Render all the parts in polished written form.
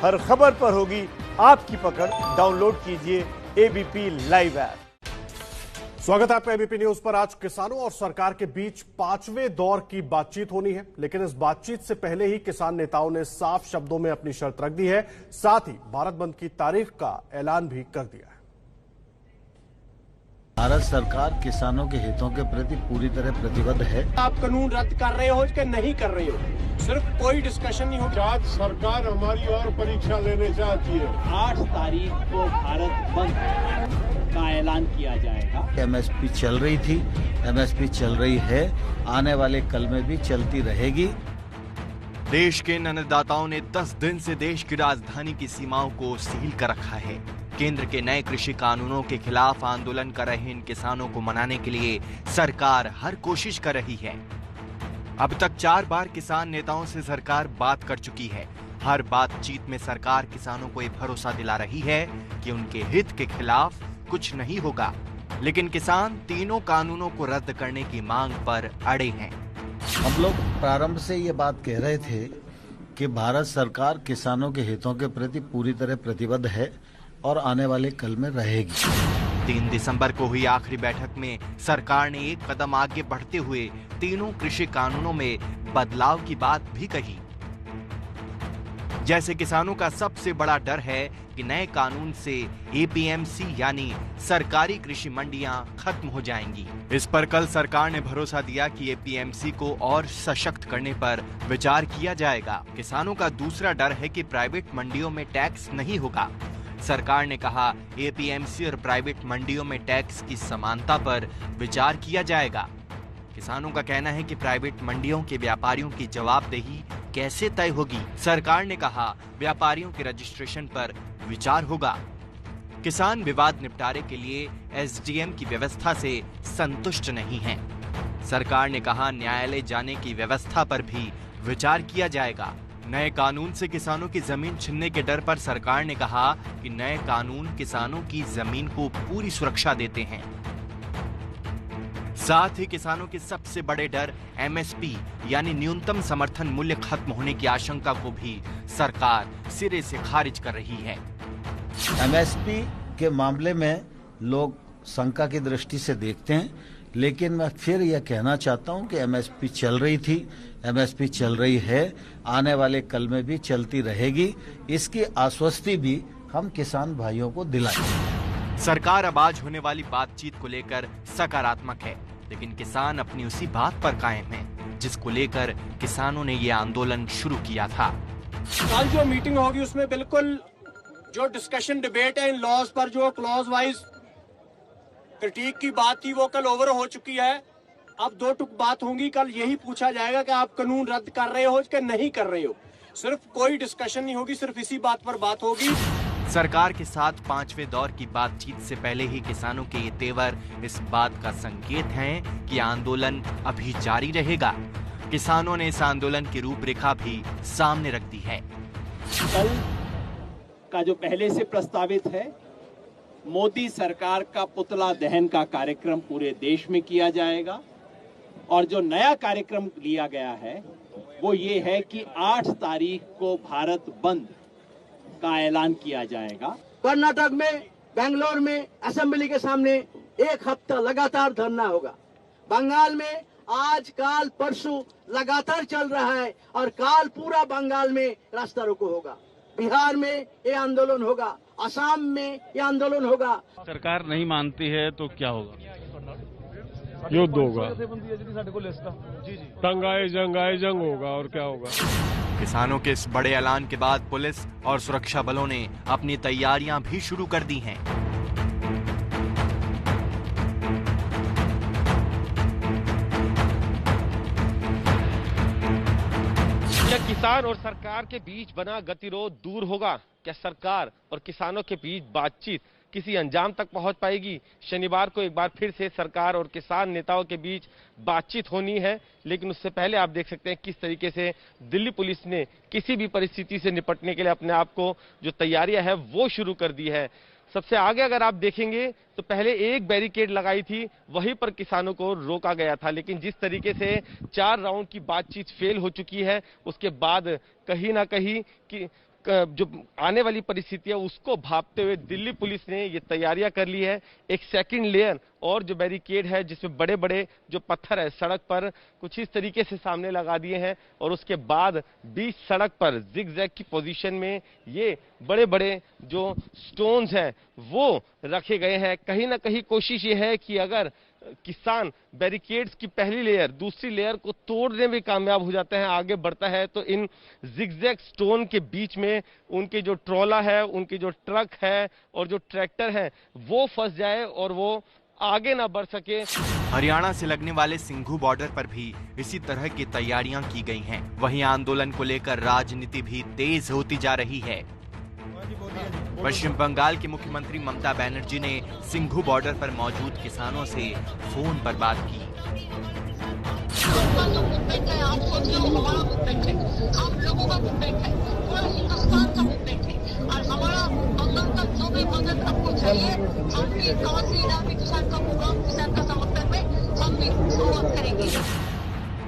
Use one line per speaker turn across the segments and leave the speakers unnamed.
हर खबर पर होगी आपकी पकड़। डाउनलोड कीजिए एबीपी लाइव ऐप।
स्वागत है आपका एबीपी न्यूज पर। आज किसानों और सरकार के बीच पांचवें दौर की बातचीत होनी है, लेकिन इस बातचीत से पहले ही किसान नेताओं ने साफ शब्दों में अपनी शर्त रख दी है। साथ ही भारत बंद की तारीख का ऐलान भी कर दिया है।
भारत सरकार किसानों के हितों के प्रति पूरी तरह प्रतिबद्ध है।
आप कानून रद्द कर रहे हो कि नहीं कर रहे हो, सिर्फ कोई डिस्कशन नहीं हो।
आज सरकार हमारी और परीक्षा लेने चाहती है।
8 तारीख को भारत बंद का ऐलान किया जाएगा।
एमएसपी चल रही थी, एमएसपी चल रही है, आने वाले कल में भी चलती रहेगी।
देश के अन्नदाताओं ने 10 दिन से देश की राजधानी की सीमाओं को सील कर रखा है। केंद्र के नए कृषि कानूनों के खिलाफ आंदोलन कर रहे इन किसानों को मनाने के लिए सरकार हर कोशिश कर रही है। अब तक 4 बार किसान नेताओं से सरकार बात कर चुकी है। हर बातचीत में सरकार किसानों को ये भरोसा दिला रही है कि उनके हित के खिलाफ कुछ नहीं होगा, लेकिन किसान तीनों कानूनों को रद्द करने की मांग पर अड़े हैं।
हम लोग प्रारंभ से ये बात कह रहे थे कि भारत सरकार किसानों के हितों के प्रति पूरी तरह प्रतिबद्ध है और आने वाले कल में रहेगी।
3 दिसंबर को हुई आखिरी बैठक में सरकार ने एक कदम आगे बढ़ते हुए तीनों कृषि कानूनों में बदलाव की बात भी कही। जैसे किसानों का सबसे बड़ा डर है कि नए कानून से एपीएमसी यानी सरकारी कृषि मंडियां खत्म हो जाएंगी। इस पर कल सरकार ने भरोसा दिया कि एपीएमसी को और सशक्त करने पर विचार किया जाएगा। किसानों का दूसरा डर है कि प्राइवेट मंडियों में टैक्स नहीं होगा। सरकार ने कहा एपीएमसी और प्राइवेट मंडियों में टैक्स की समानता पर विचार किया जाएगा। किसानों का कहना है कि प्राइवेट मंडियों के व्यापारियों की जवाबदेही कैसे तय होगी। सरकार ने कहा व्यापारियों के रजिस्ट्रेशन पर विचार होगा। किसान विवाद निपटारे के लिए एसडीएम की व्यवस्था से संतुष्ट नहीं हैं। सरकार ने कहा न्यायालय जाने की व्यवस्था पर भी विचार किया जाएगा। नए कानून से किसानों की जमीन छीनने के डर पर सरकार ने कहा कि नए कानून किसानों की जमीन को पूरी सुरक्षा देते हैं। साथ ही किसानों के सबसे बड़े डर एमएसपी यानी न्यूनतम समर्थन मूल्य खत्म होने की आशंका को भी सरकार सिरे से खारिज कर रही है।
एमएसपी के मामले में लोग शंका की दृष्टि से देखते हैं, लेकिन मैं फिर यह कहना चाहता हूं कि एमएसपी चल रही थी, एमएसपी चल रही है, आने वाले कल में भी चलती रहेगी। इसकी आश्वस्ति भी हम किसान भाइयों को दिलाएंगे।
सरकार अब आज होने वाली बातचीत को लेकर सकारात्मक है, लेकिन किसान अपनी उसी बात पर कायम है जिसको लेकर किसानों ने ये आंदोलन शुरू किया था।
कल जो मीटिंग होगी उसमें बिल्कुल जो डिस्कशन डिबेट है इन लॉज पर, जो क्लॉज वाइज क्रिटिक की बात थी वो कल ओवर हो चुकी है। अब 2 टुक बात होंगी। कल यही पूछा जाएगा कि आप कानून रद्द कर रहे हो कि नहीं कर रहे हो। सिर्फ कोई डिस्कशन नहीं होगी, सिर्फ इसी बात पर बात होगी।
सरकार के साथ 5वें दौर की बातचीत से पहले ही किसानों के ये तेवर इस बात का संकेत हैं कि आंदोलन अभी जारी रहेगा। किसानों ने इस आंदोलन की रूपरेखा भी सामने रख दी है।
कल का जो पहले से प्रस्तावित है, मोदी सरकार का पुतला दहन का कार्यक्रम पूरे देश में किया जाएगा। और जो नया कार्यक्रम लिया गया है वो ये है कि 8 तारीख को भारत बंद का ऐलान किया जाएगा।
कर्नाटक में, बेंगलोर में असेंबली के सामने 1 हफ्ता लगातार धरना होगा। बंगाल में आज काल परसों लगातार चल रहा है और काल पूरा बंगाल में रास्ता रोको होगा। बिहार में ये आंदोलन होगा, असम में ये आंदोलन होगा।
सरकार नहीं मानती है तो क्या होगा?
युद्ध होगा, तंगाए जंग होगा और क्या होगा।
किसानों के इस बड़े ऐलान के बाद पुलिस और सुरक्षा बलों ने अपनी तैयारियां भी शुरू कर दी हैं।
क्या किसान और सरकार के बीच बना गतिरोध दूर होगा? क्या सरकार और किसानों के बीच बातचीत किसी अंजाम तक पहुंच पाएगी? शनिवार को एक बार फिर से सरकार और किसान नेताओं के बीच बातचीत होनी है, लेकिन उससे पहले आप देख सकते हैं किस तरीके से दिल्ली पुलिस ने किसी भी परिस्थिति से निपटने के लिए अपने आप को जो तैयारियां है वो शुरू कर दी है। सबसे आगे अगर आप देखेंगे तो पहले एक बैरिकेड लगाई थी, वहीं पर किसानों को रोका गया था, लेकिन जिस तरीके से 4 राउंड की बातचीत फेल हो चुकी है, उसके बाद कहीं ना कहीं कि जो आने वाली परिस्थिति है उसको भांपते हुए दिल्ली पुलिस ने ये तैयारियां कर ली है। एक सेकंड लेयर और जो बैरिकेड है जिसमें बड़े बड़े जो पत्थर है सड़क पर कुछ इस तरीके से सामने लगा दिए हैं और उसके बाद बीच सड़क पर जिगजैग की पोजीशन में ये बड़े बड़े जो स्टोन्स हैं वो रखे गए हैं। कहीं ना कहीं कोशिश ये है कि अगर किसान बैरिकेड्स की पहली लेयर दूसरी लेयर को तोड़ने में कामयाब हो जाता है, आगे बढ़ता है, तो इन जिगजैग स्टोन के बीच में उनके जो ट्रॉला है, उनके जो ट्रक है और जो ट्रैक्टर है वो फंस जाए और वो आगे ना बढ़ सके।
हरियाणा से लगने वाले सिंघू बॉर्डर पर भी इसी तरह की तैयारियां की गई हैं। वहीं आंदोलन को लेकर राजनीति भी तेज होती जा रही है। पश्चिम बंगाल की मुख्यमंत्री ममता बनर्जी ने सिंघू बॉर्डर पर मौजूद किसानों से फोन पर बात की।
आप सोच रहे हो हमारा मूवमेंट है, आप लोगों का मूवमेंट है, पूरा हिंदुस्तान का मूवमेंट है और हमारा बंगाल का जो भी मदद आपको चाहिए हम भी काशी इलाके किसान का प्रोग्राम किसान का समर्थन में हम भी शुरुआत करेंगे।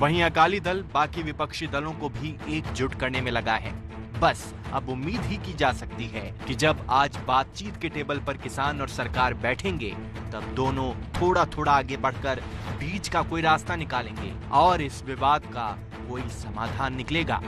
वहीं अकाली दल बाकी विपक्षी दलों को भी एकजुट करने में लगा है। बस अब उम्मीद ही की जा सकती है कि जब आज बातचीत के टेबल पर किसान और सरकार बैठेंगे तब दोनों थोड़ा थोड़ा आगे बढ़कर बीच का कोई रास्ता निकालेंगे और इस विवाद का कोई समाधान निकलेगा।